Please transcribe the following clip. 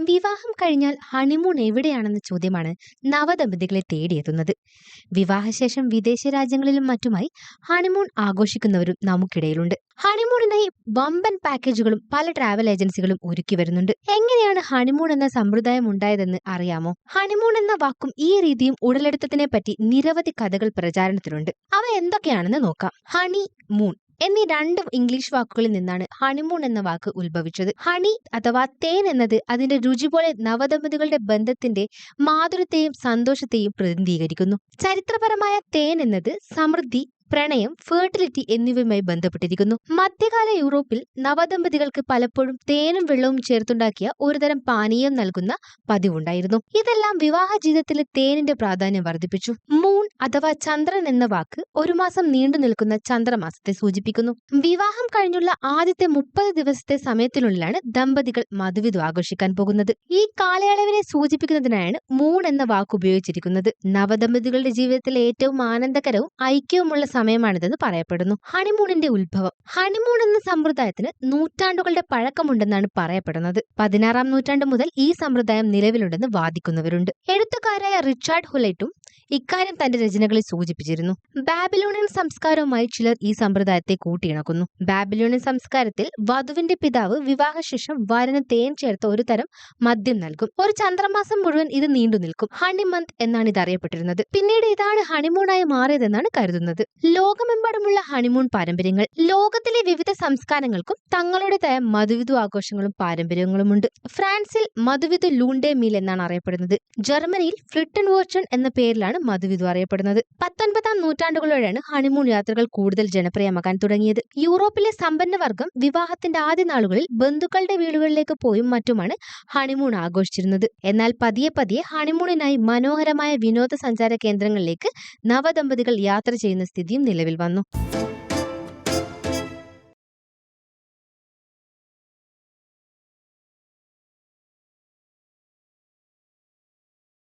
വിവാഹം കഴിഞ്ഞാൽ ഹണിമൂൺ എവിടെയാണെന്ന ചോദ്യമാണ് നവദമ്പതികളെ തേടിയെത്തുന്നത്. വിവാഹശേഷം വിദേശ രാജ്യങ്ങളിലും മറ്റുമായി ഹണിമൂൺ ആഘോഷിക്കുന്നവരും നമുക്കിടയിലുണ്ട്. ഹണിമൂണിനായി വമ്പൻ പാക്കേജുകളും പല ട്രാവൽ ഏജൻസികളും ഒരുക്കി വരുന്നുണ്ട്. എങ്ങനെയാണ് ഹണിമൂൺ എന്ന സമ്പ്രദായം ഉണ്ടായതെന്ന് അറിയാമോ? ഹണിമൂൺ എന്ന വാക്കും ഈ രീതിയും ഉടലെടുത്തതിനെ പറ്റി നിരവധി കഥകൾ പ്രചാരണത്തിലുണ്ട്. അവ എന്തൊക്കെയാണെന്ന് നോക്കാം. ഹണി മൂൺ എന്നീ രണ്ട് ഇംഗ്ലീഷ് വാക്കുകളിൽ നിന്നാണ് ഹണിമൂൺ എന്ന വാക്ക് ഉത്ഭവിച്ചത്. ഹണി അഥവാ തേൻ എന്നത് അതിന്റെ രുചി പോലെ നവദമ്പതികളുടെ ബന്ധത്തിന്റെ മാധുര്യത്തെയും സന്തോഷത്തെയും പ്രതിനിധീകരിക്കുന്നു. ചരിത്രപരമായ തേൻ എന്നത് സമൃദ്ധി, പ്രണയം, ഫെർട്ടിലിറ്റി എന്നിവയുമായി ബന്ധപ്പെട്ടിരിക്കുന്നു. മധ്യകാല യൂറോപ്പിൽ നവദമ്പതികൾക്ക് പലപ്പോഴും തേനും വെള്ളവും ചേർത്തുണ്ടാക്കിയ ഒരുതരം പാനീയം നൽകുന്ന പതിവുണ്ടായിരുന്നു. ഇതെല്ലാം വിവാഹ ജീവിതത്തിലെ തേനിന്റെ പ്രാധാന്യം വർദ്ധിപ്പിച്ചു. മൂൺ അഥവാ ചന്ദ്രൻ എന്ന വാക്ക് ഒരു മാസം നീണ്ടു നിൽക്കുന്ന ചന്ദ്രമാസത്തെ സൂചിപ്പിക്കുന്നു. വിവാഹം കഴിഞ്ഞുള്ള ആദ്യത്തെ 30 ദിവസത്തെ സമയത്തിനുള്ളിലാണ് ദമ്പതികൾ മധുവിധു ആഘോഷിക്കാൻ പോകുന്നത്. ഈ കാലയളവിനെ സൂചിപ്പിക്കുന്നതിനായാണ് മൂൺ എന്ന വാക്ക് ഉപയോഗിച്ചിരിക്കുന്നത്. നവദമ്പതികളുടെ ജീവിതത്തിലെ ഏറ്റവും ആനന്ദകരവും ഐക്യവുമുള്ള സമയമാണിതെന്ന് പറയപ്പെടുന്നു. ഹണിമൂണിന്റെ ഉത്ഭവം. ഹണിമൂൺ എന്ന സമ്പ്രദായത്തിന് നൂറ്റാണ്ടുകളുടെ പഴക്കമുണ്ടെന്നാണ് പറയപ്പെടുന്നത്. 16-ാം നൂറ്റാണ്ട് മുതൽ ഈ സമ്പ്രദായം നിലവിലുണ്ടെന്ന് വാദിക്കുന്നവരുണ്ട്. എഴുത്തുകാരായ റിച്ചാർഡ് ഹുലൈറ്റും ഇക്കാര്യം തന്റെ രചനകളിൽ സൂചിപ്പിച്ചിരുന്നു. ബാബിലോണിയൻ സംസ്കാരവുമായി ചിലർ ഈ സമ്പ്രദായത്തെ കൂട്ടിയിണക്കുന്നു. ബാബിലോണിയൻ സംസ്കാരത്തിൽ വധുവിന്റെ പിതാവ് വിവാഹശേഷം വരന് തേൻ ചേർത്ത ഒരു തരം മദ്യം നൽകും. ഒരു ചന്ദ്രമാസം മുഴുവൻ ഇത് നീണ്ടു നിൽക്കും. ഹണി മന്ത് എന്നാണ് ഇത് അറിയപ്പെട്ടിരുന്നത്. പിന്നീട് ഇതാണ് ഹണിമൂണായി മാറിയതെന്നാണ് കരുതുന്നത്. ലോകമെമ്പാടുമുള്ള ഹണിമൂൺ പാരമ്പര്യങ്ങൾ. ലോകത്തിലെ വിവിധ സംസ്കാരങ്ങൾക്കും തങ്ങളുടേതായ മധുവിധു ആഘോഷങ്ങളും പാരമ്പര്യങ്ങളുമുണ്ട്. ഫ്രാൻസിൽ മധുവിധു ലൂണ്ടേ മീൽ എന്നാണ് അറിയപ്പെടുന്നത്. ജർമ്മനിയിൽ ഫ്ലിട്ടൺ വേർച്ചൺ എന്ന പേരിലാണ് മധുവിധു അറിയപ്പെടുന്നത്. 19-ാം നൂറ്റാണ്ടുകളോടെയാണ് ഹണിമൂൺ യാത്രകൾ കൂടുതൽ ജനപ്രിയമാകാൻ തുടങ്ങിയത്. യൂറോപ്പിലെ സമ്പന്നവർഗം വിവാഹത്തിന്റെ ആദ്യ നാളുകളിൽ ബന്ധുക്കളുടെ വീടുകളിലേക്ക് പോയും മറ്റുമാണ് ഹണിമൂൺ ആഘോഷിച്ചിരുന്നത്. എന്നാൽ പതിയെ പതിയെ ഹണിമൂണിനായി മനോഹരമായ വിനോദസഞ്ചാര കേന്ദ്രങ്ങളിലേക്ക് നവദമ്പതികൾ യാത്ര ചെയ്യുന്ന സ്ഥിതിയും നിലവിൽ വന്നു.